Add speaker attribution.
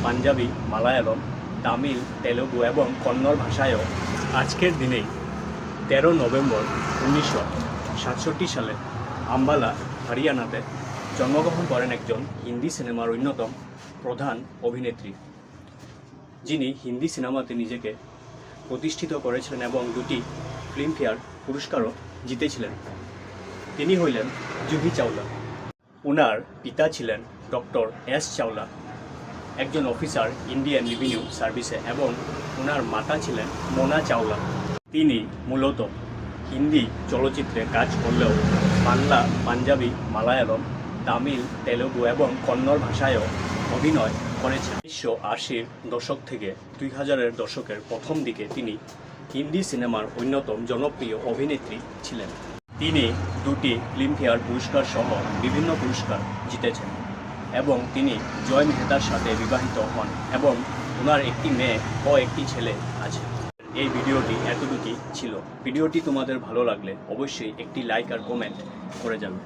Speaker 1: পাঞ্জাবি, মালায়ালম, তামিল, তেলুগু এবং কন্নড় ভাষায়ও আজকের দিনেই 13 নভেম্বর 1967 সালে আম্বালা, হরিয়ানাতে জন্মগ্রহণ করেন একজন হিন্দি সিনেমার অন্যতম প্রধান অভিনেত্রী, যিনি হিন্দি সিনেমাতে নিজেকে প্রতিষ্ঠিত করেছিলেন এবং 2টি ফিল্মফেয়ার পুরস্কারও জিতেছিলেন। তিনি হইলেন জুহি চাওলা। ওনার পিতা ছিলেন ডক্টর এস চাওলা, একজন অফিসার ইন্ডিয়ান রেভিনিউ সার্ভিসে, এবং ওনার মাতা ছিলেন মোনা চাওলা। তিনি মূলত হিন্দি চলচ্চিত্রে কাজ করলেও বাংলা, পাঞ্জাবি, মালায়ালম, তামিল, তেলুগু এবং কন্নড় ভাষায়ও অভিনয় করেছেন। 1980-র দশক থেকে 2000-এর দশকের প্রথম দিকে তিনি হিন্দি সিনেমার অন্যতম জনপ্রিয় অভিনেত্রী ছিলেন। তিনি 2টি ফিল্মফেয়ার পুরস্কার সহ বিভিন্ন পুরস্কার জিতেছেন এবং তিনি জয় মেহতার সাথে বিবাহিত হন এবং ওনার একটি মেয়ে ও একটি ছেলে আছে। এই ভিডিওটি এতটুকুই ছিল। ভিডিওটি তোমাদের ভালো লাগলে অবশ্যই একটি লাইক আর কমেন্ট করে যাবে।